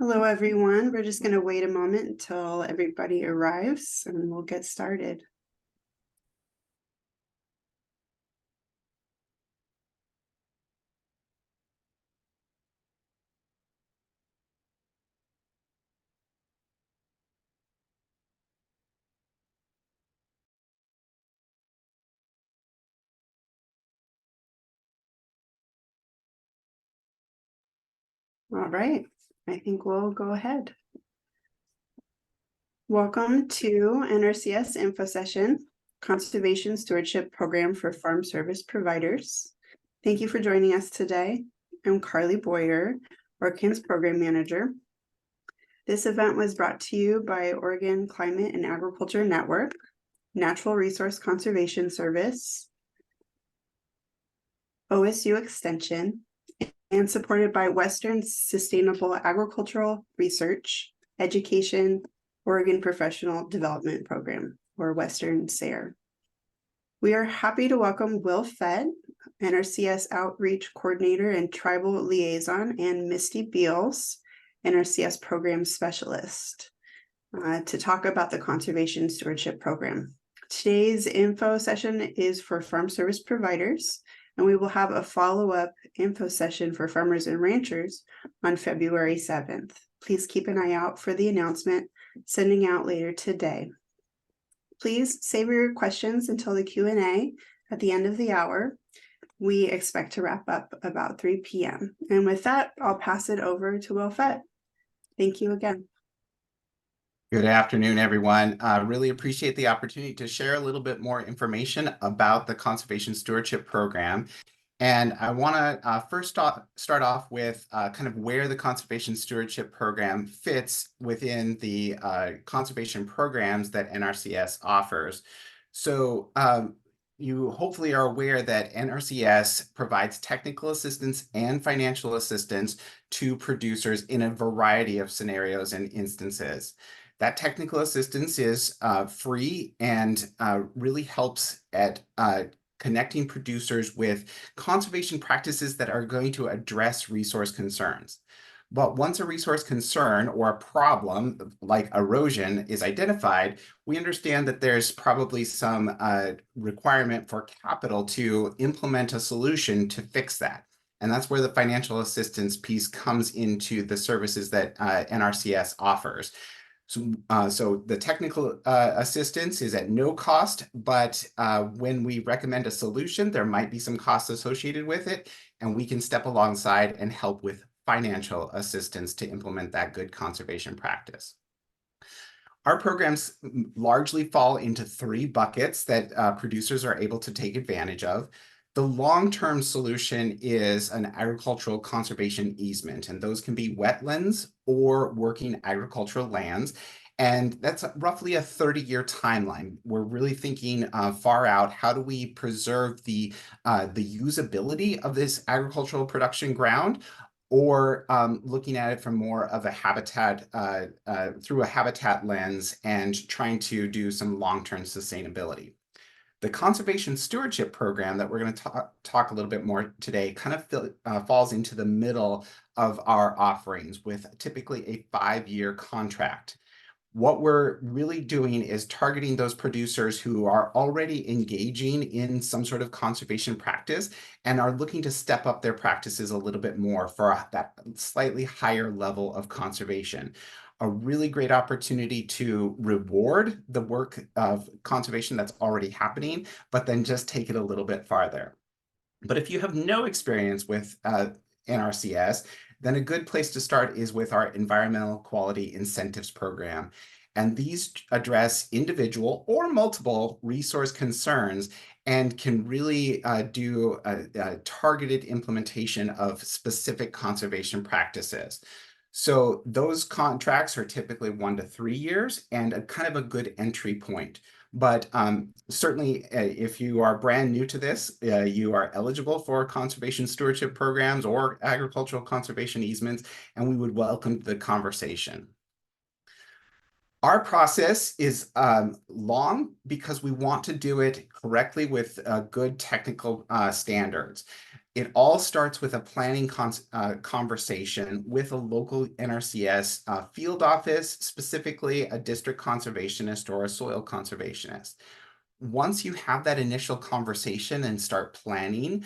Hello, everyone. We're just going to wait a moment until everybody arrives and we'll get started. All right, I think we'll go ahead. Welcome to NRCS Info Session, Conservation Stewardship Program for Farm Service Providers. Thank you for joining us today. I'm Carly Boyer, OrCAN's Program Manager. This event was brought to you by Oregon Climate and Agriculture Network, Natural Resource Conservation Service, OSU Extension, and supported by Western Sustainable Agricultural Research, Education, Oregon Professional Development Program, or Western SARE. We are happy to welcome Will Fett, NRCS Outreach Coordinator and Tribal Liaison, and Misty Beals, NRCS Program Specialist, to talk about the Conservation Stewardship Program. Today's info session is for farm service providers, and we will have a follow-up info session for farmers and ranchers on February 7th. Please keep an eye out for the announcement sending out later today. Please save your questions until the Q&A at the end of the hour. We expect to wrap up about 3 p.m. And with that, I'll pass it over to Will Fett. Thank you again. Good afternoon, everyone. Really appreciate the opportunity to share a little bit more information about the Conservation Stewardship Program. And I want to first start off with kind of where the Conservation Stewardship Program fits within the conservation programs that NRCS offers. So you hopefully are aware that NRCS provides technical assistance and financial assistance to producers in a variety of scenarios and instances. That technical assistance is free and really helps at connecting producers with conservation practices that are going to address resource concerns. But once a resource concern or a problem like erosion is identified, we understand that there's probably some requirement for capital to implement a solution to fix that. And that's where the financial assistance piece comes into the services that NRCS offers. So the technical assistance is at no cost, but when we recommend a solution, there might be some costs associated with it, and we can step alongside and help with financial assistance to implement that good conservation practice. Our programs largely fall into 3 buckets that producers are able to take advantage of. The long-term solution is an agricultural conservation easement, and those can be wetlands or working agricultural lands. And that's roughly a 30-year timeline. We're really thinking far out. How do we preserve the usability of this agricultural production ground, or looking at it from more of a habitat, through a habitat lens and trying to do some long-term sustainability. The Conservation Stewardship Program that we're going to talk a little bit more today kind of falls into the middle of our offerings with typically a 5-year contract. What we're really doing is targeting those producers who are already engaging in some sort of conservation practice and are looking to step up their practices a little bit more for that slightly higher level of conservation. A really great opportunity to reward the work of conservation that's already happening, but then just take it a little bit farther. But if you have no experience with NRCS, then a good place to start is with our Environmental Quality Incentives Program. And these address individual or multiple resource concerns and can really do a targeted implementation of specific conservation practices. So those contracts are typically 1 to 3 years and a kind of a good entry point. But certainly, if you are brand new to this, you are eligible for conservation stewardship programs or agricultural conservation easements, and we would welcome the conversation. Our process is long because we want to do it correctly with good technical standards. It all starts with a planning conversation with a local NRCS field office, specifically a district conservationist or a soil conservationist. Once you have that initial conversation and start planning,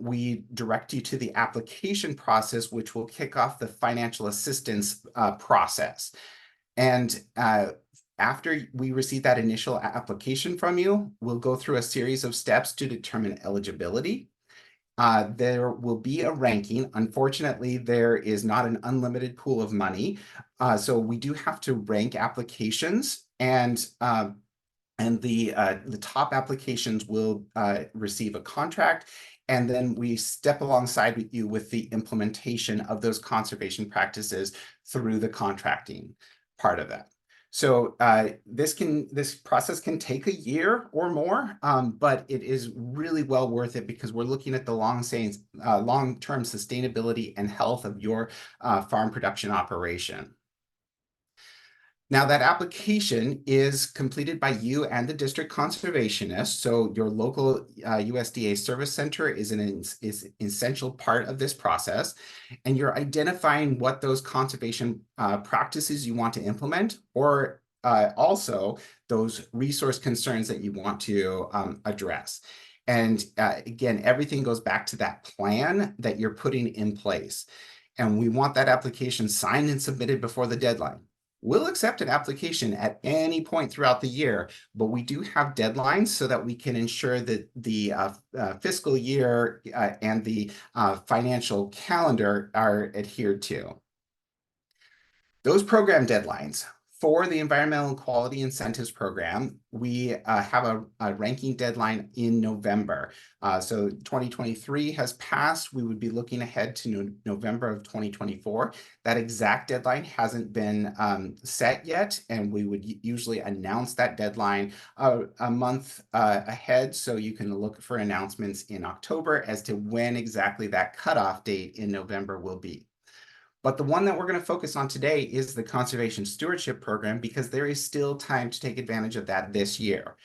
we direct you to the application process, which will kick off the financial assistance process. And after we receive that initial application from you, we'll go through a series of steps to determine eligibility. There will be a ranking. Unfortunately, there is not an unlimited pool of money. So we do have to rank applications, and the top applications will receive a contract, and then we step alongside with you with the implementation of those conservation practices through the contracting part of that. So this process can take a year or more, but it is really well worth it because we're looking at the long-term sustainability and health of your farm production operation. Now, that application is completed by you and the district conservationist. So your local USDA service center is an essential part of this process. And you're identifying what those conservation practices you want to implement, or also those resource concerns that you want to address. And again, everything goes back to that plan that you're putting in place. And we want that application signed and submitted before the deadline. We'll accept an application at any point throughout the year, but we do have deadlines so that we can ensure that the fiscal year and the financial calendar are adhered to. Those program deadlines. For the Environmental Quality Incentives Program, we have a ranking deadline in November. So 2023 has passed. We would be looking ahead to November of 2024. That exact deadline hasn't been set yet, and we would usually announce that deadline a month ahead, so you can look for announcements in October as to when exactly that cutoff date in November will be. But the one that we're going to focus on today is the Conservation Stewardship Program, because there is still time to take advantage of that this year.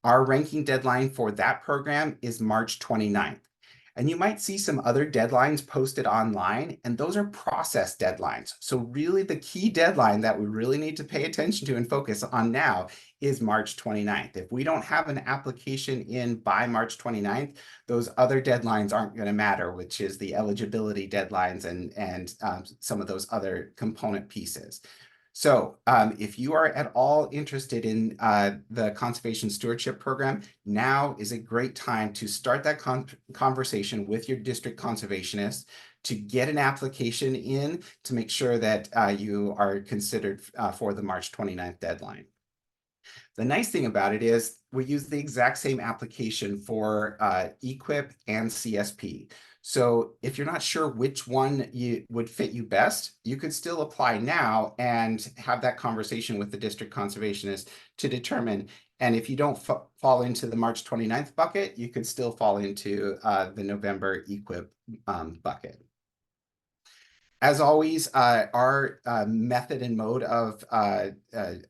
Our ranking deadline for that program is March 29th. And you might see some other deadlines posted online, and those are process deadlines. So really the key deadline that we really need to pay attention to and focus on now is March 29th. If we don't have an application in by March 29th, those other deadlines aren't going to matter, which is the eligibility deadlines and some of those other component pieces. So if you are at all interested in the Conservation Stewardship Program, now is a great time to start that conversation with your district conservationist, to get an application in to make sure that you are considered for the March 29th deadline. The nice thing about it is we use the exact same application for EQIP and CSP. So if you're not sure which one would fit you best, you could still apply now and have that conversation with the district conservationist to determine. And if you don't fall into the March 29th bucket, you could still fall into the November EQIP bucket. As always, our method and mode of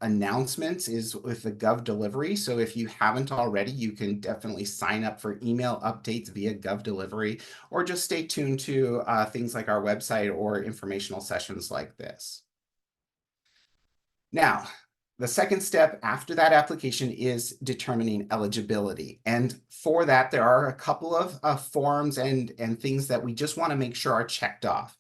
announcements is with the Gov delivery. So if you haven't already, you can definitely sign up for email updates via Gov delivery, or just stay tuned to things like our website or informational sessions like this. Now, the second step after that application is determining eligibility. And for that, there are a couple of forms and things that we just want to make sure are checked off.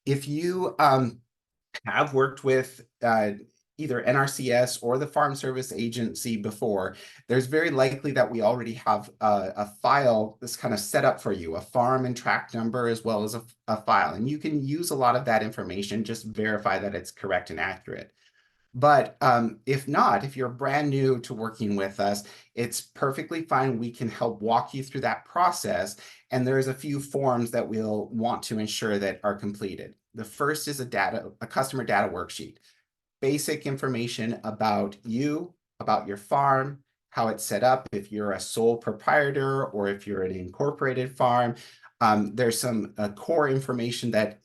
If you have worked with either NRCS or the Farm Service Agency before, there's very likely that we already have a file that's kind of set up for you, a farm and tract number as well as a file. And you can use a lot of that information, just verify that it's correct and accurate. But if not, if you're brand new to working with us, it's perfectly fine. We can help walk you through that process. And there's a few forms that we'll want to ensure that are completed. The first is a customer data worksheet. Basic information about you, about your farm, how it's set up, if you're a sole proprietor or if you're an incorporated farm. There's some core information that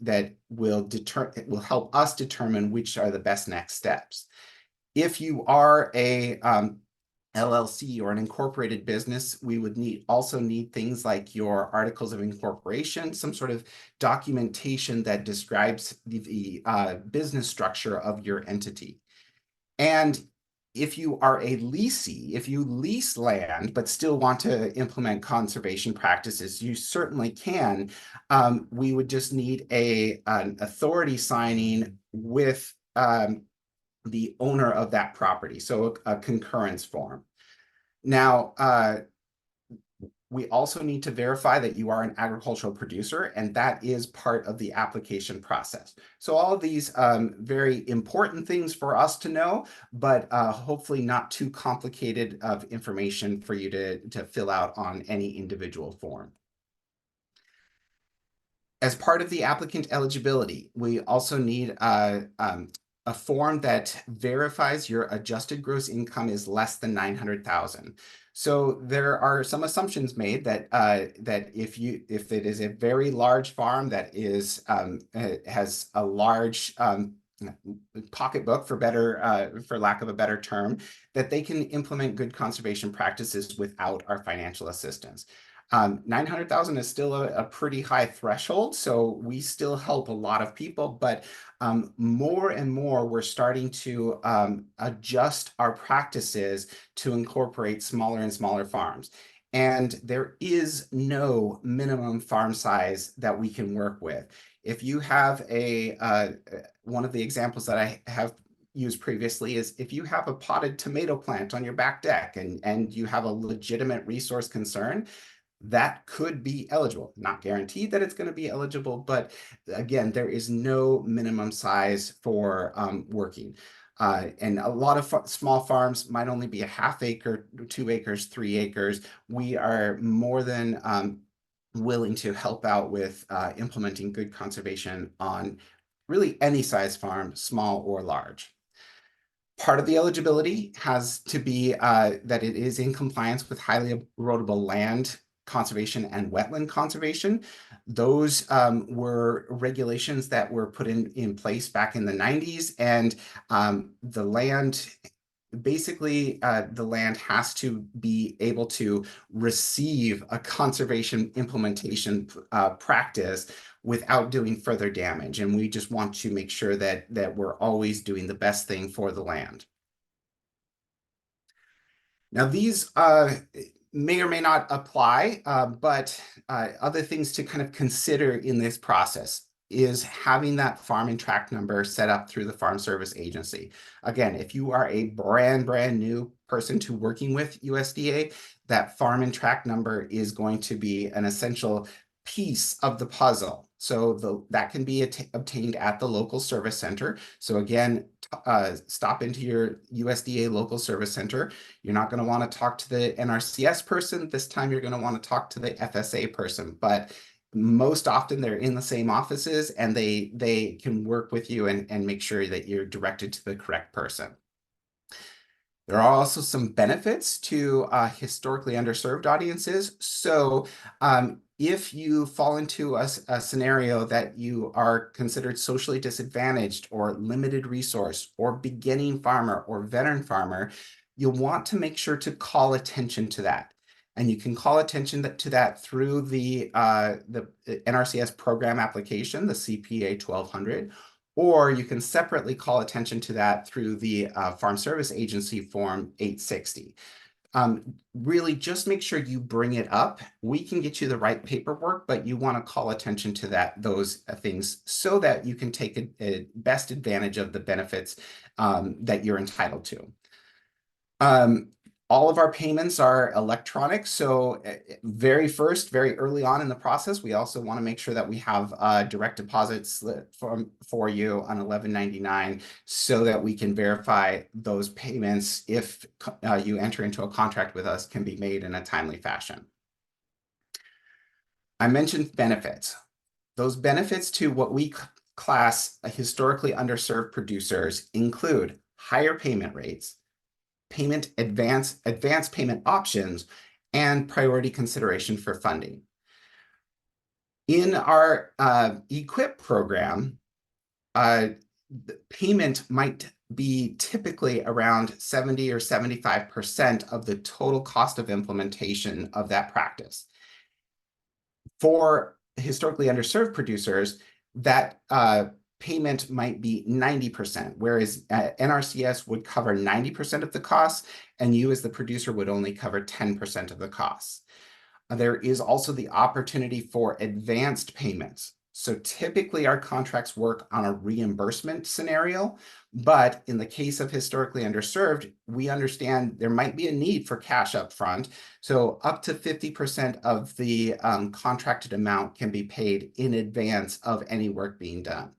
will help us determine which are the best next steps. If you are a LLC or an incorporated business, we would also need things like your articles of incorporation, some sort of documentation that describes the business structure of your entity. And if you are a leasee, if you lease land but still want to implement conservation practices, you certainly can. We would just need an authority signing with the owner of that property, so a concurrence form. Now, we also need to verify that you are an agricultural producer, and that is part of the application process. So all of these very important things for us to know, but hopefully not too complicated of information for you to fill out on any individual form. As part of the applicant eligibility, we also need a form that verifies your adjusted gross income is less than 900,000. So there are some assumptions made that if it is a very large farm that has a large pocketbook, for lack of a better term, that they can implement good conservation practices without our financial assistance. 900,000 is still a pretty high threshold, so we still help a lot of people, but more and more we're starting to adjust our practices to incorporate smaller and smaller farms. And there is no minimum farm size that we can work with. If you have one of the examples that I have used previously is if you have a potted tomato plant on your back deck and you have a legitimate resource concern, that could be eligible. Not guaranteed that it's going to be eligible, but again, there is no minimum size for working. And a lot of small farms might only be a half acre, 2 acres, 3 acres. We are more than willing to help out with implementing good conservation on really any size farm, small or large. Part of the eligibility has to be that it is in compliance with highly erodible land conservation and wetland conservation. Those were regulations that were put in place back in the 90s, and the land basically the land has to be able to receive a conservation implementation practice without doing further damage. And we just want to make sure that we're always doing the best thing for the land. Now, these may or may not apply, but other things to kind of consider in this process is having that farm and tract number set up through the Farm Service Agency. Again, if you are a brand new person to working with USDA, that farm and tract number is going to be an essential piece of the puzzle. So that can be obtained at the local service center. So again, stop into your USDA local service center. You're not going to want to talk to the NRCS person. This time you're going to want to talk to the FSA person, but most often they're in the same offices and they can work with you and make sure that you're directed to the correct person. There are also some benefits to historically underserved audiences. So if you fall into a scenario that you are considered socially disadvantaged or limited resource or beginning farmer or veteran farmer, you'll want to make sure to call attention to that. And you can call attention to that through the NRCS program application, the CPA 1200, or you can separately call attention to that through the Farm Service Agency Form 860. Really just make sure you bring it up. We can get you the right paperwork, but you want to call attention to those things so that you can take a best advantage of the benefits that you're entitled to. All of our payments are electronic. So very early on in the process, we also want to make sure that we have direct deposits for you on 1199 so that we can verify those payments if you enter into a contract with us can be made in a timely fashion. I mentioned benefits. Those benefits to what we class historically underserved producers include higher payment rates, advance payment options, and priority consideration for funding. In our EQIP program, the payment might be typically around 70 or 75% of the total cost of implementation of that practice. For historically underserved producers, that payment might be 90%, whereas NRCS would cover 90% of the costs, and you as the producer would only cover 10% of the costs. There is also the opportunity for advanced payments. So typically our contracts work on a reimbursement scenario, but in the case of historically underserved, we understand there might be a need for cash up front. So up to 50% of the contracted amount can be paid in advance of any work being done.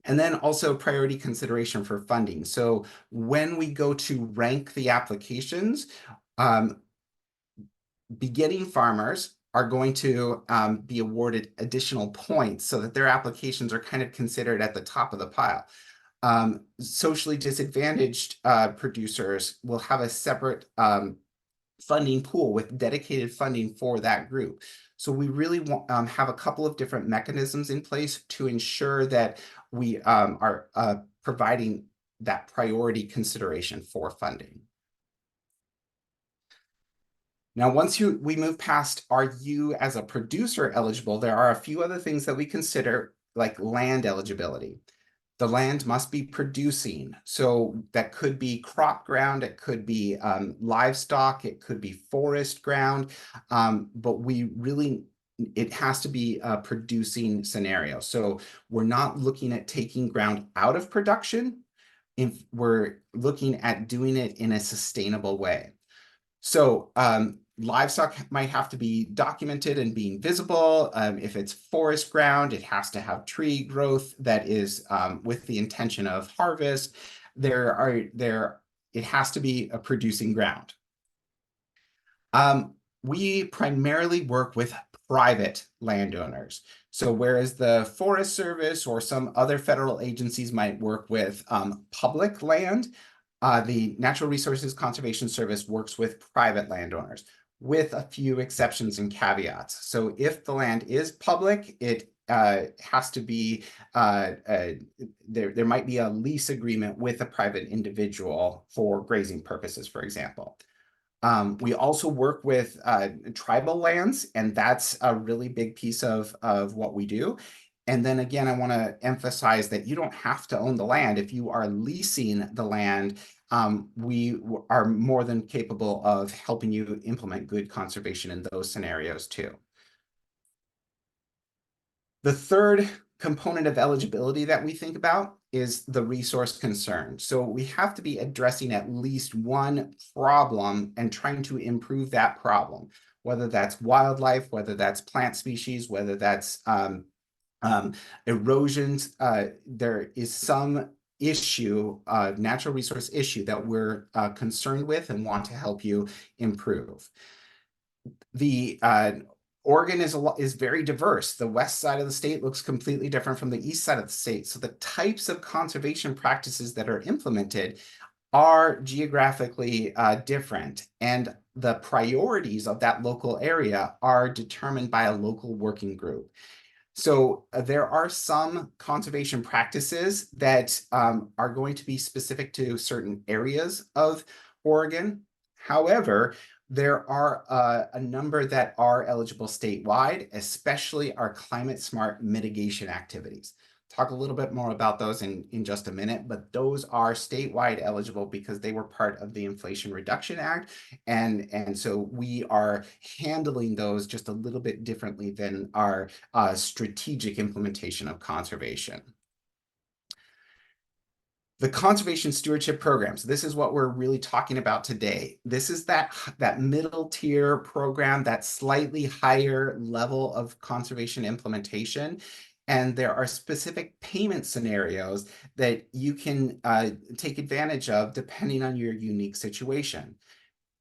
And then also priority consideration for funding. So when we go to rank the applications, beginning farmers are going to be awarded additional points so that their applications are kind of considered at the top of the pile. Socially disadvantaged producers will have a separate funding pool with dedicated funding for that group. So we really want, have a couple of different mechanisms in place to ensure that we are providing that priority consideration for funding. Now, once we move past, are you as a producer eligible, there are a few other things that we consider, like land eligibility. The land must be producing. So that could be crop ground, it could be livestock, it could be forest ground, but it has to be a producing scenario. So we're not looking at taking ground out of production, if we're looking at doing it in a sustainable way. So livestock might have to be documented and being visible. If it's forest ground, it has to have tree growth that is with the intention of harvest. It has to be a producing ground. We primarily work with private landowners. So whereas the Forest Service or some other federal agencies might work with public land, the Natural Resources Conservation Service works with private landowners, with a few exceptions and caveats. So if the land is public, it has to be, there might be a lease agreement with a private individual for grazing purposes, for example. We also work with tribal lands, and that's a really big piece of what we do. And then again, I want to emphasize that you don't have to own the land. If you are leasing the land, we are more than capable of helping you implement good conservation in those scenarios too. The third component of eligibility that we think about is the resource concern. So we have to be addressing at least one problem and trying to improve that problem, whether that's wildlife, whether that's plant species, whether that's erosions. There is some issue, natural resource issue that we're concerned with and want to help you improve. The Oregon is very diverse. The west side of the state looks completely different from the east side of the state. So the types of conservation practices that are implemented are geographically different, and the priorities of that local area are determined by a local working group. So there are some conservation practices that are going to be specific to certain areas of Oregon. However, there are a number that are eligible statewide, especially our climate smart mitigation activities. Talk a little bit more about those in just a minute, but those are statewide eligible because they were part of the Inflation Reduction Act. And so we are handling those just a little bit differently than our strategic implementation of conservation. The Conservation Stewardship Program. So this is what we're really talking about today. This is that middle tier program, that slightly higher level of conservation implementation. And there are specific payment scenarios that you can take advantage of depending on your unique situation.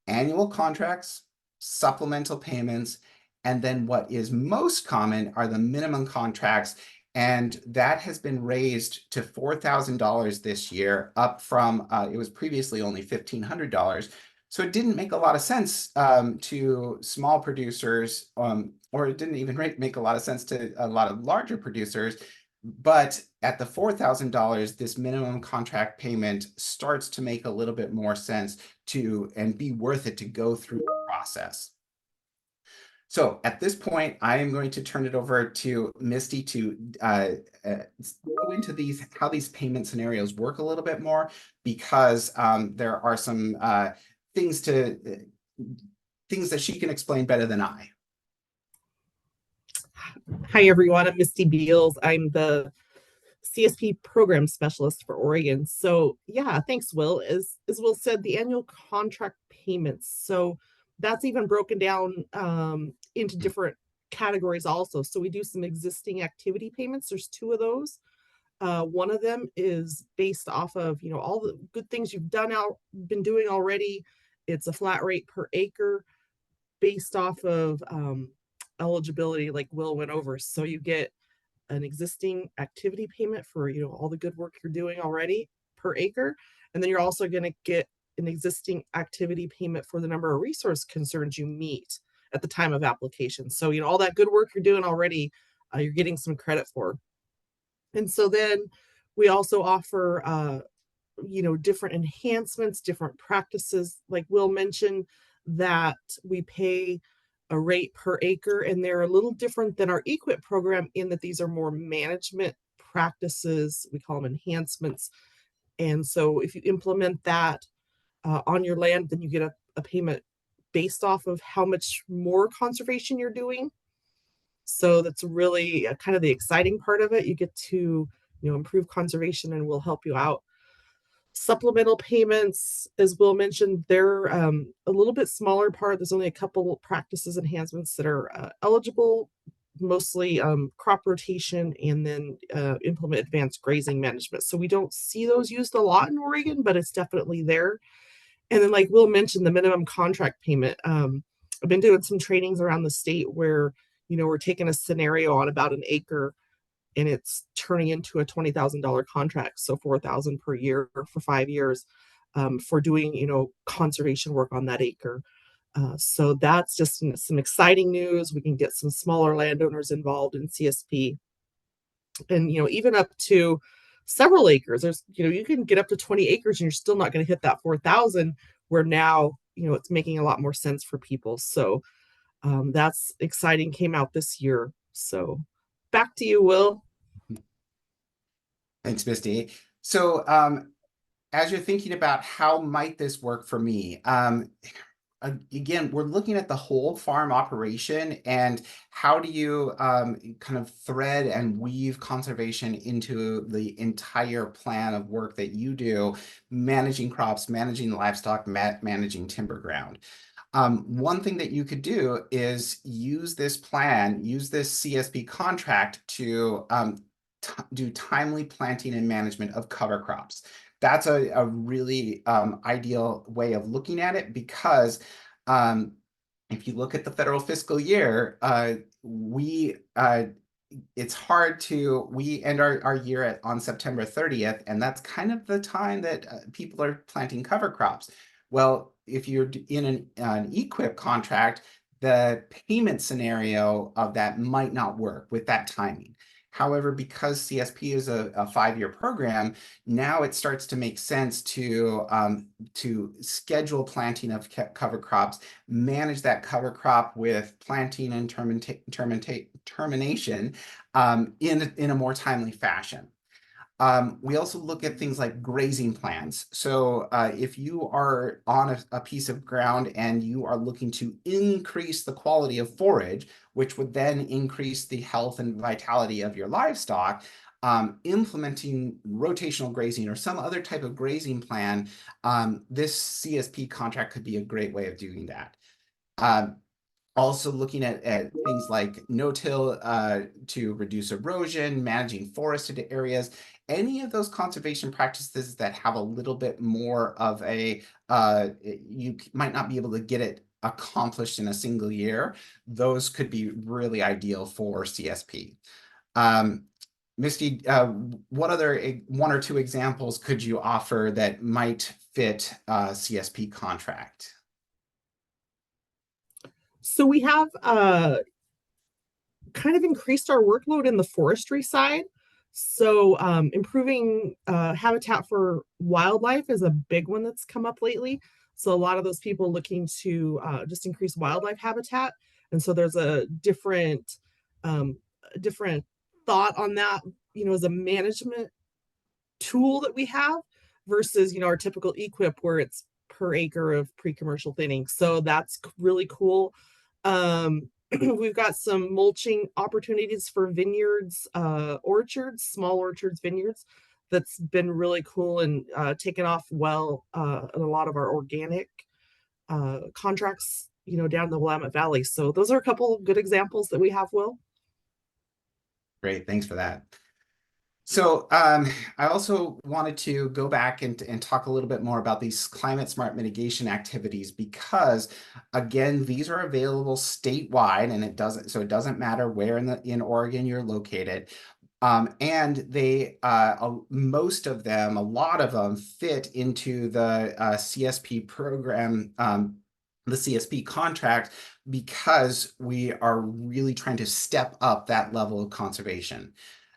Annual contracts, supplemental payments, and then what is most common are the minimum contracts. And that has been raised to $4,000 this year, up from, it was previously only $1,500. So it didn't make a lot of sense to small producers, or it didn't even make a lot of sense to a lot of larger producers, But at the $4,000, this minimum contract payment starts to make a little bit more sense and be worth it to go through the process. So at this point, I am going to turn it over to Misty to go into how these payment scenarios work a little bit more, because there are some things that she can explain better than I. Hi, everyone. I'm Misty Beals. I'm the CSP program specialist for Oregon. So yeah, thanks, Will. As Will said, the annual contract payments. So that's even broken down into different categories also. So we do some existing activity payments. There's two of those. One of them is based off of, all the good things you've been doing already. It's a flat rate per acre based off of eligibility, like Will went over. So you get an existing activity payment for all the good work you're doing already per acre, and then you're also going to get an existing activity payment for the number of resource concerns you meet at the time of application. So all that good work you're doing already, you're getting some credit for. And so then we also offer different enhancements, different practices, like Will mentioned, that we pay a rate per acre, and they're a little different than our EQIP program in that these are more management practices. We call them enhancements. And so if you implement that on your land, then you get a payment based off of how much more conservation you're doing. So that's really kind of the exciting part of it. You get to improve conservation, and we'll help you out. Supplemental payments, as Will mentioned, they're a little bit smaller part. There's only a couple practices enhancements that are eligible, mostly crop rotation, and then implement advanced grazing management. So we don't see those used a lot in Oregon, but it's definitely there. And then, like Will mentioned, the minimum contract payment. I've been doing some trainings around the state where we're taking a scenario on about an acre, and it's turning into a $20,000 contract. So $4,000 per year for 5 years for doing, conservation work on that acre. So that's just some exciting news. We can get some smaller landowners involved in CSP, and, even up to several acres. There's, you can get up to 20 acres and you're still not going to hit that 4,000, where now, it's making a lot more sense for people. So that's exciting, came out this year. So back to you, Will. Thanks, Misty. So as you're thinking about how might this work for me, again, we're looking at the whole farm operation, and how do you kind of thread and weave conservation into the entire plan of work that you do, managing crops, managing livestock, managing timber ground. One thing that you could do is use this CSP contract to do timely planting and management of cover crops. That's a really ideal way of looking at it, because if you look at the federal fiscal year, we end our year on September 30th, and that's kind of the time that people are planting cover crops. Well, if you're in an EQIP contract, the payment scenario of that might not work with that timing. However, because CSP is a 5-year program, now it starts to make sense to schedule planting of cover crops, manage that cover crop with planting and termination in a more timely fashion. We also look at things like grazing plans. So if you are on a piece of ground and you are looking to increase the quality of forage, which would then increase the health and vitality of your livestock, implementing rotational grazing or some other type of grazing plan, this CSP contract could be a great way of doing that. Also looking at things like no-till to reduce erosion, managing forested areas, any of those conservation practices that have a little bit more of you might not be able to get it accomplished in a single year, those could be really ideal for CSP. Misty, what other 1 or 2 examples could you offer that might fit a CSP contract? So we have kind of increased our workload in the forestry side. So improving habitat for wildlife is a big one that's come up lately. So a lot of those people looking to just increase wildlife habitat. And so there's um, a different thought on that, as a management tool that we have versus, our typical equip where it's per acre of pre-commercial thinning. So that's really cool. We've got some mulching opportunities for vineyards, orchards, small orchards, vineyards. That's been really cool and taken off well in a lot of our organic contracts, down in the Willamette Valley. So those are a couple of good examples that we have, Will. Great, thanks for that. So I also wanted to go back and talk a little bit more about these climate smart mitigation activities, because again, these are available statewide, and it doesn't matter where in Oregon you're located. And they most of them, a lot of them, fit into the CSP program, the CSP contract, because we are really trying to step up that level of conservation.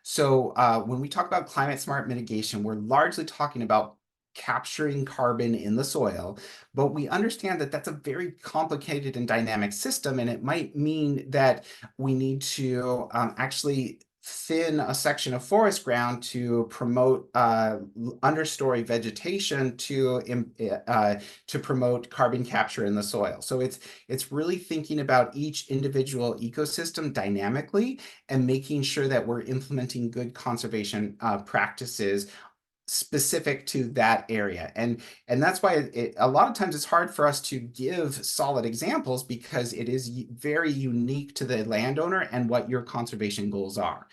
So when we talk about climate smart mitigation, we're largely talking about capturing carbon in the soil, but we understand that that's a very complicated and dynamic system, and it might mean that we need to actually thin a section of forest ground to promote understory vegetation to promote carbon capture in the soil. So it's really thinking about each individual ecosystem dynamically and making sure that we're implementing good conservation practices specific to that area. And that's why a lot of times it's hard for us to give solid examples, because it is very unique to the landowner and what your conservation goals are.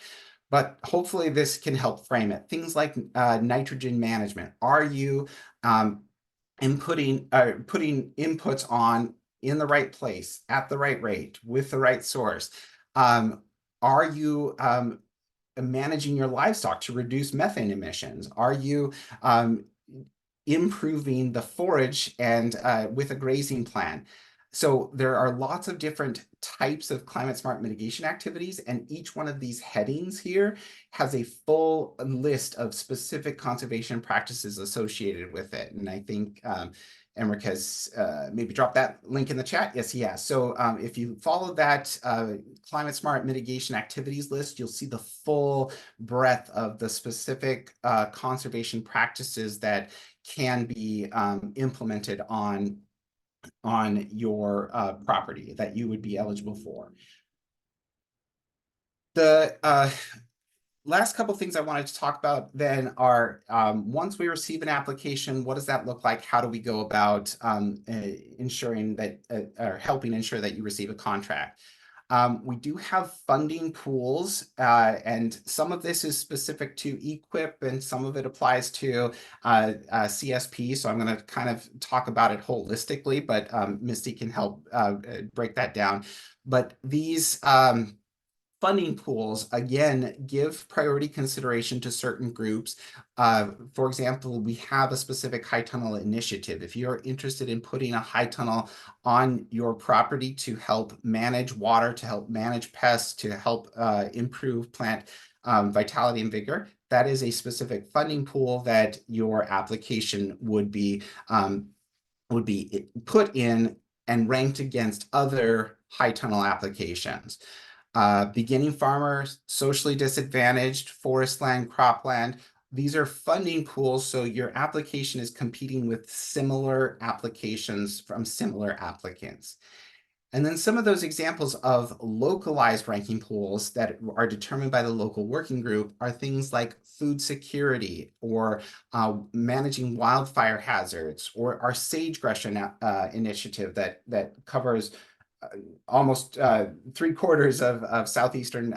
But hopefully this can help frame it. Things like nitrogen management. Are you putting inputs on in the right place, at the right rate, with the right source? Are you managing your livestock to reduce methane emissions? Are you improving the forage and with a grazing plan? So there are lots of different types of climate smart mitigation activities, and each one of these headings here has a full list of specific conservation practices associated with it. And I think Emmerich has maybe dropped that link in the chat. Yes, he has. So if you follow that climate smart mitigation activities list, you'll see the full breadth of the specific conservation practices that can be implemented on your property that you would be eligible for. The last couple of things I wanted to talk about then are, once we receive an application, what does that look like? How do we go about ensuring that, or helping ensure that you receive a contract? We do have funding pools, and some of this is specific to EQIP, and some of it applies to CSP. So I'm going to kind of talk about it holistically, but Misty can help break that down. But these funding pools, again, give priority consideration to certain groups. For example, we have a specific high tunnel initiative. If you're interested in putting a high tunnel on your property to help manage water, to help manage pests, to help improve plant vitality and vigor, that is a specific funding pool that your application would be put in and ranked against other high tunnel applications. Beginning farmers, socially disadvantaged, forest land, cropland. These are funding pools, so your application is competing with similar applications from similar applicants. And then some of those examples of localized ranking pools that are determined by the local working group are things like food security, or managing wildfire hazards, or our sagebrush initiative that covers almost 3/4 of southeastern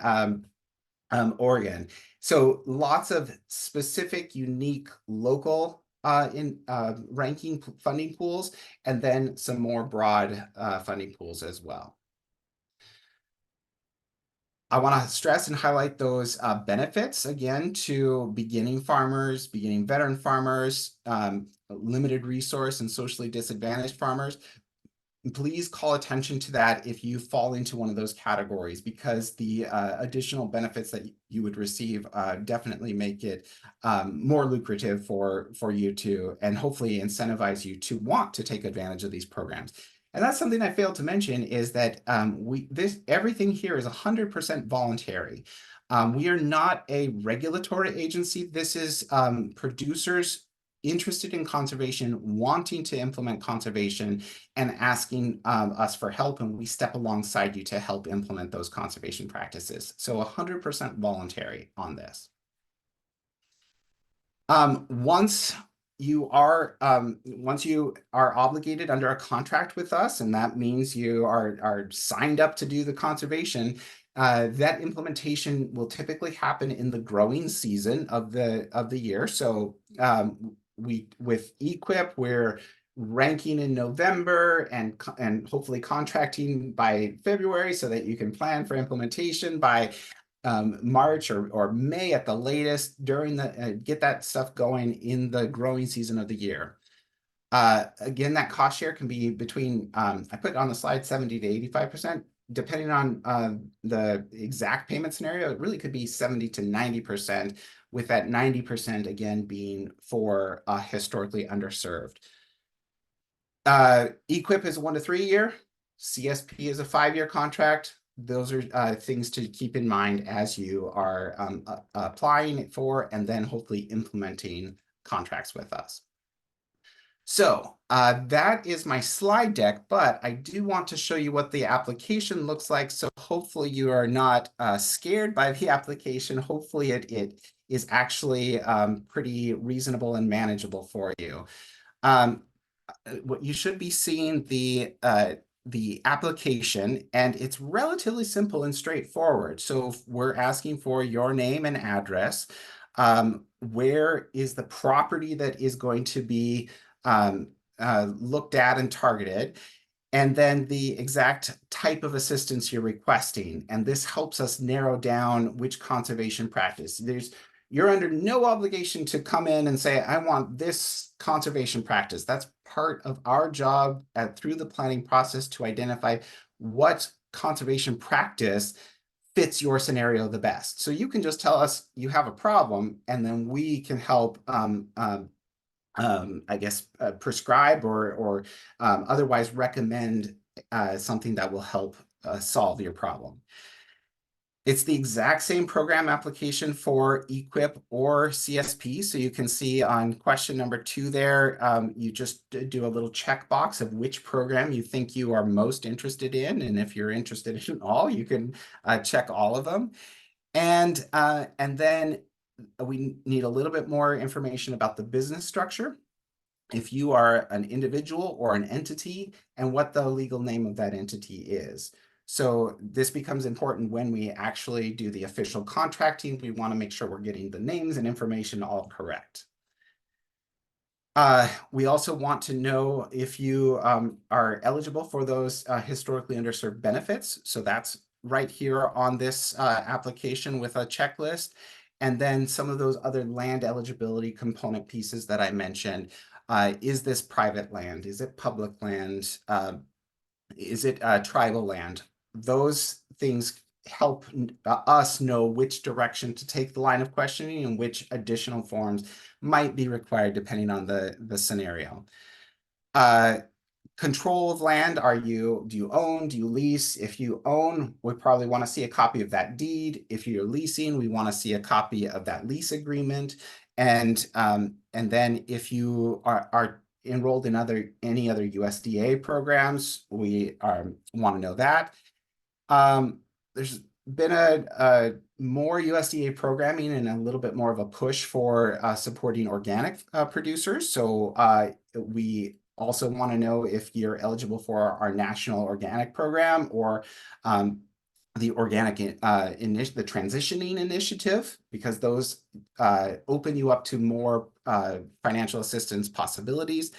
Oregon. So lots of specific, unique, local ranking funding pools, and then some more broad funding pools as well. I want to stress and highlight those benefits again to beginning farmers, beginning veteran farmers, limited resource and socially disadvantaged farmers. please call attention to that if you fall into one of those categories, because the additional benefits that you would receive definitely make it more lucrative for you to, and hopefully incentivize you to want to take advantage of these programs. And that's something I failed to mention, is that everything here is 100% voluntary. We are not a regulatory agency. This is producers interested in conservation, wanting to implement conservation, and asking us for help, and we step alongside you to help implement those conservation practices. So 100% voluntary on this. Once you are obligated under a contract with us, and that means you are signed up to do the conservation, that implementation will typically happen in the growing season of the year. So with EQIP, we're ranking in November and hopefully contracting by February, so that you can plan for implementation by March or May at the latest, during the get that stuff going in the growing season of the year. Again, that cost share can be between I put on the slide 70 to 85%. Depending on the exact payment scenario, it really could be 70 to 90%, with that 90% again being for historically underserved. EQIP is a 1 to 3 year. CSP is a 5-year contract. Those are things to keep in mind as you are applying for and then hopefully implementing contracts with us. So that is my slide deck, but I do want to show you what the application looks like. So hopefully you are not scared by the application. Hopefully it is actually pretty reasonable and manageable for you. What you should be seeing the application, and it's relatively simple and straightforward. So we're asking for your name and address. Where is the property that is going to be looked at and targeted, and then the exact type of assistance you're requesting. And this helps us narrow down which conservation practice. You're under no obligation to come in and say, I want this conservation practice. That's part of our job through the planning process to identify what conservation practice fits your scenario the best. So you can just tell us you have a problem, and then we can help I guess prescribe or otherwise recommend something that will help solve your problem. It's the exact same program application for EQIP or CSP. So you can see on question number 2 there, you just do a little checkbox of which program you think you are most interested in. And if you're interested in all, you can check all of them. And then we need a little bit more information about the business structure, if you are an individual or an entity, and what the legal name of that entity is. So this becomes important when we actually do the official contracting. We want to make sure we're getting the names and information all correct. We also want to know if you are eligible for those historically underserved benefits. So that's right here on this application with a checklist. And then some of those other land eligibility component pieces that I mentioned. Is this private land? Is it public land? Is it tribal land? Those things help us know which direction to take the line of questioning and which additional forms might be required depending on the scenario. Control of land, do you own, do you lease? If you own, we probably want to see a copy of that deed. If you're leasing, we want to see a copy of that lease agreement. And then if you are enrolled in any other USDA programs, we want to know that. There's been a more USDA programming and a little bit more of a push for supporting organic producers. So we also want to know if you're eligible for our national organic program or the organic the transitioning initiative, because those open you up to more financial assistance possibilities.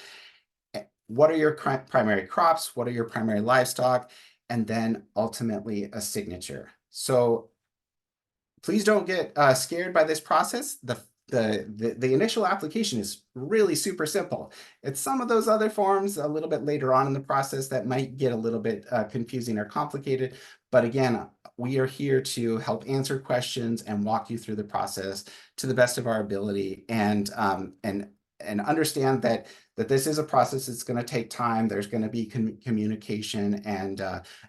What are your primary crops? What are your primary livestock? And then ultimately a signature. So please don't get scared by this process. The the initial application is really super simple. It's some of those other forms a little bit later on in the process that might get a little bit confusing or complicated. But again, we are here to help answer questions and walk you through the process to the best of our ability, and understand that this is a process that's going to take time. There's going to be communication, and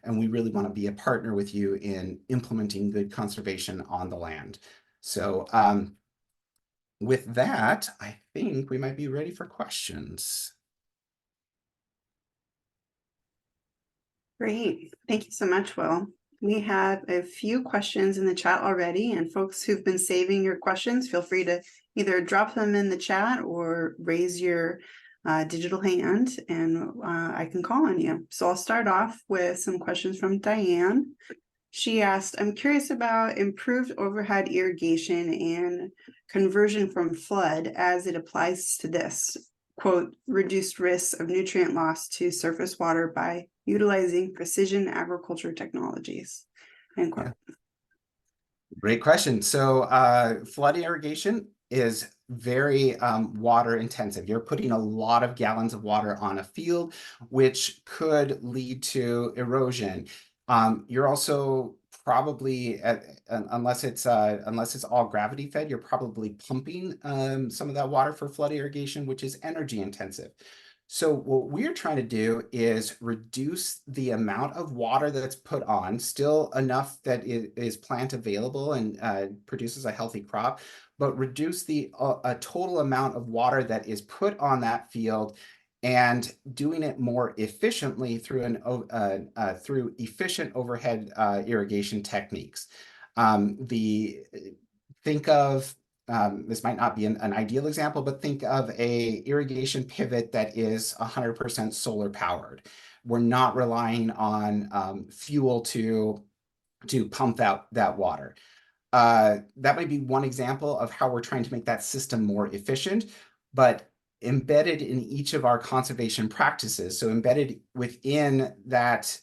we really want to be a partner with you in implementing good conservation on the land. So with that, I think we might be ready for questions. Great. Thank you so much, Will. We have a few questions in the chat already, and folks who've been saving your questions, feel free to either drop them in the chat or raise your digital hand, and I can call on you. So I'll start off with some questions from Diane. She asked, I'm curious about improved overhead irrigation and conversion from flood as it applies to this, quote, reduced risks of nutrient loss to surface water by utilizing precision agriculture technologies, end quote. Yeah. Great question. So flood irrigation is very water intensive. You're putting a lot of gallons of water on a field, which could lead to erosion. You're also probably, unless it's all gravity fed, you're probably pumping some of that water for flood irrigation, which is energy intensive. So what we're trying to do is reduce the amount of water that's put on, still enough that it is plant available and produces a healthy crop, but reduce the total amount of water that is put on that field, and doing it more efficiently through through efficient overhead irrigation techniques. Think of this might not be an ideal example, but think of a irrigation pivot that is 100% solar powered. We're not relying on fuel to pump out that water. That might be one example of how we're trying to make that system more efficient, but embedded in each of our conservation practices. So embedded within that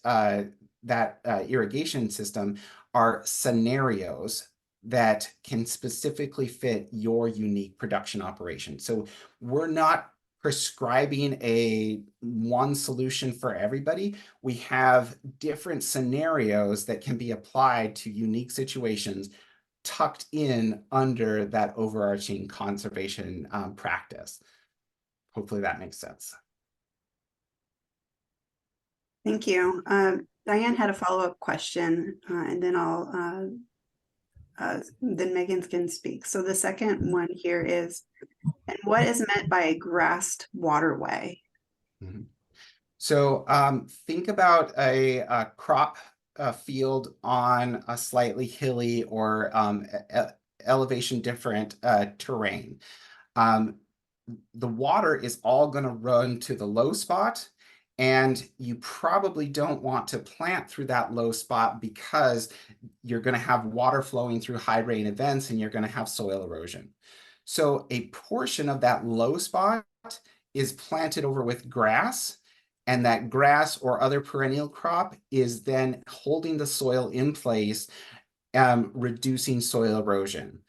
irrigation system are scenarios that can specifically fit your unique production operation. So we're not prescribing one solution for everybody. We have different scenarios that can be applied to unique situations tucked in under that overarching conservation practice. Hopefully that makes sense. Thank you. Diane had a follow-up question, and then then Megan can speak. So the second one here is, and what is meant by a grassed waterway? Mm-hmm. So think about a crop field on a slightly hilly or elevation different terrain. The water is all going to run to the low spot, and you probably don't want to plant through that low spot because you're going to have water flowing through high rain events and you're going to have soil erosion. So a portion of that low spot is planted over with grass, and that grass or other perennial crop is then holding the soil in place, reducing soil erosion.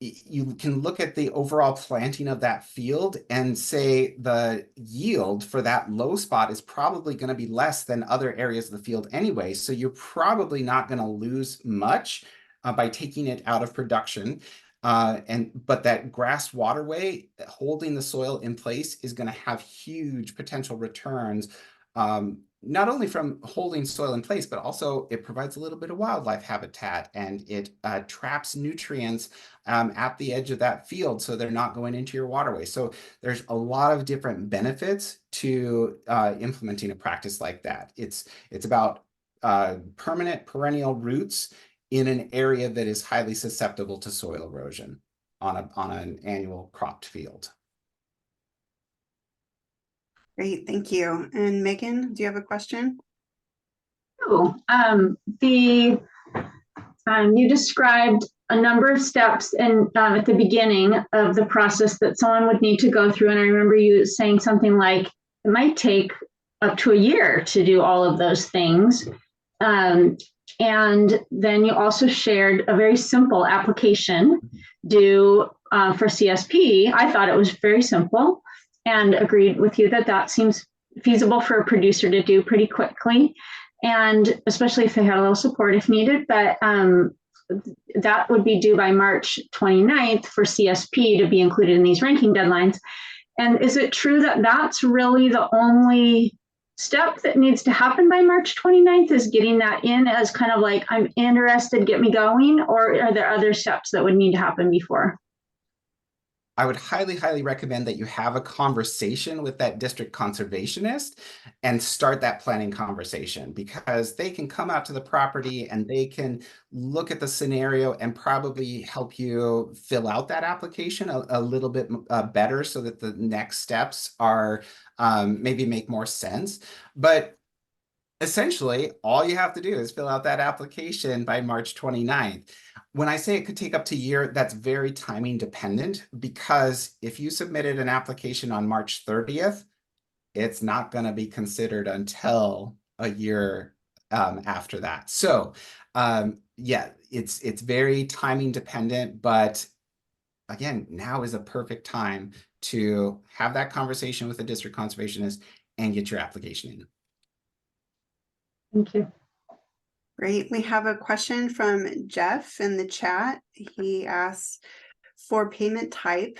You can look at the overall planting of that field and say the yield for that low spot is probably going to be less than other areas of the field anyway. So you're probably not going to lose much by taking it out of production. But that grass waterway holding the soil in place is going to have huge potential returns, not only from holding soil in place, but also it provides a little bit of wildlife habitat, and it traps nutrients at the edge of that field, so they're not going into your waterway. So there's a lot of different benefits to implementing a practice like that. It's about permanent perennial roots in an area that is highly susceptible to soil erosion on an annual cropped field. Great, thank you. And Megan, do you have a question? Oh, you described a number of steps at the beginning of the process that someone would need to go through. And I remember you saying something like, it might take up to a year to do all of those things. And then you also shared a very simple application due for CSP. I thought it was very simple and agreed with you that that seems feasible for a producer to do pretty quickly, and especially if they had a little support if needed. But that would be due by March 29th for CSP to be included in these ranking deadlines. And is it true that that's really the only step that needs to happen by March 29th, is getting that in as kind of like, I'm interested, get me going? Or are there other steps that would need to happen before? I would highly, highly recommend that you have a conversation with that district conservationist and start that planning conversation, because they can come out to the property and they can look at the scenario and probably help you fill out that application a little bit better, so that the next steps are maybe make more sense. But essentially, all you have to do is fill out that application by March 29th. When I say it could take up to a year, that's very timing dependent, because if you submitted an application on March 30th, it's not going to be considered until a year after that. So yeah, it's very timing dependent, but again, now is a perfect time to have that conversation with the district conservationist and get your application in. Thank you. Great. We have a question from Jeff in the chat. He asks, for payment type,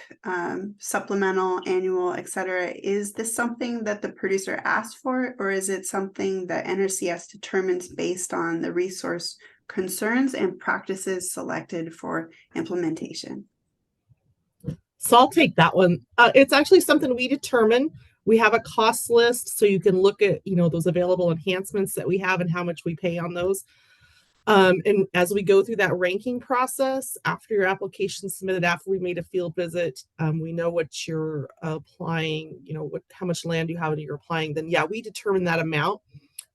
supplemental, annual, etc., is this something that the producer asked for, or is it something that NRCS determines based on the resource concerns and practices selected for implementation? So I'll take that one. It's actually something we determine. We have a cost list, so you can look at, those available enhancements that we have and how much we pay on those. And as we go through that ranking process, after your application submitted, after we made a field visit, we know what you're applying, how much land you have and you're applying, then yeah, we determine that amount.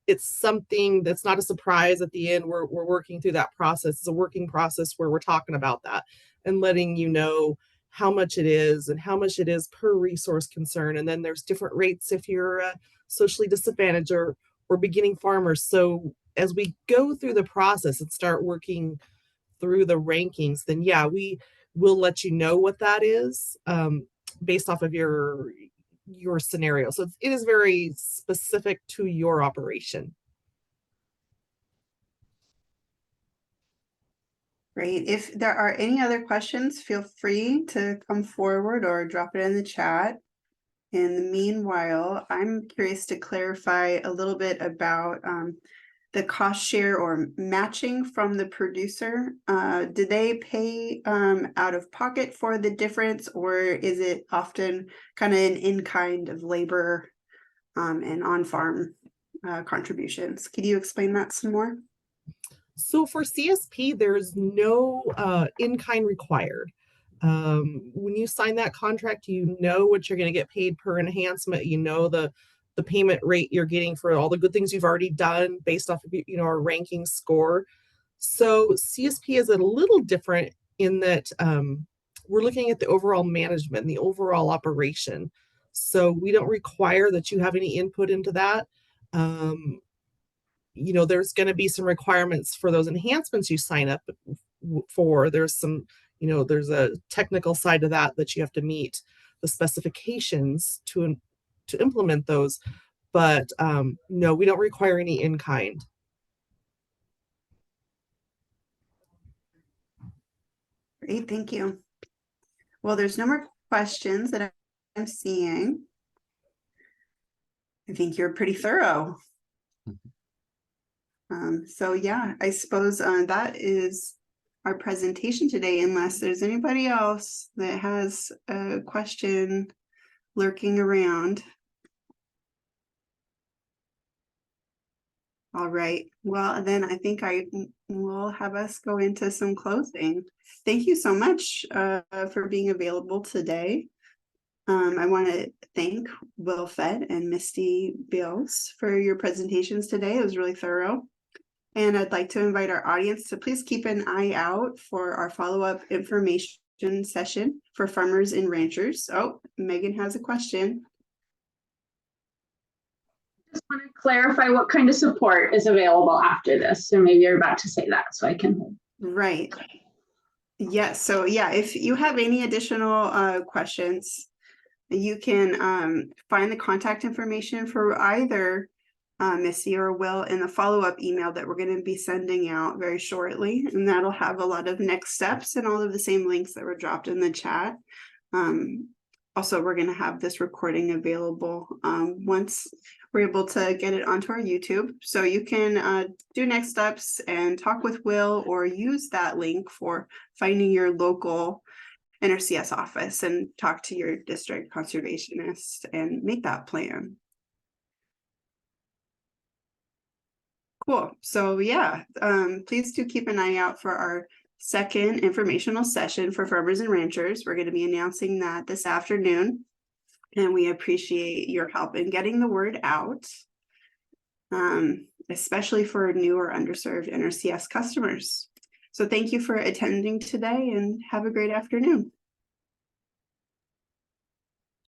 It's something that's not a surprise at the end. We're working through that process. It's a working process where we're talking about that and letting you know how much it is and how much it is per resource concern. And then there's different rates if you're socially disadvantaged or beginning farmers. So as we go through the process and start working through the rankings, then yeah, we will let you know what that is based off of your scenario. So it is very specific to your operation. Great. If there are any other questions, feel free to come forward or drop it in the chat. In the meanwhile, I'm curious to clarify a little bit about the cost share or matching from the producer. Do they pay out of pocket for the difference, or is it often kind of an in-kind of labor and on-farm contributions? Could you explain that some more? So for CSP, there's no in-kind required. When you sign that contract, you know what you're going to get paid per enhancement. You know the payment rate you're getting for all the good things you've already done based off of our ranking score. So CSP is a little different in that we're looking at the overall management and the overall operation. So we don't require that you have any input into that. There's going to be some requirements for those enhancements you sign up for. There's some, there's a technical side to that you have to meet the specifications to implement those. But no, we don't require any in-kind. Great, thank you. Well, there's no more questions that I'm seeing. I think you're pretty thorough. So yeah, I suppose that is our presentation today, unless there's anybody else that has a question lurking around. All right, well, then I think I will have us go into some closing. Thank you so much for being available today. I want to thank Will Fett and Misty Beals for your presentations today. It was really thorough. And I'd like to invite our audience to please keep an eye out for our follow-up information session for farmers and ranchers. Oh, Megan has a question. just want to clarify what kind of support is available after this. So maybe you're about to say that, so I can hold. Right. Yes. So yeah, if you have any additional questions, you can find the contact information for either Misty or Will in the follow-up email that we're going to be sending out very shortly. And that'll have a lot of next steps and all of the same links that were dropped in the chat. Also, we're going to have this recording available once we're able to get it onto our YouTube. So you can do next steps and talk with Will or use that link for finding your local NRCS office and talk to your district conservationist and make that plan. Cool. So yeah, please do keep an eye out for our second informational session for farmers and ranchers. We're going to be announcing that this afternoon, and we appreciate your help in getting the word out, especially for new or underserved NRCS customers. So thank you for attending today and have a great afternoon.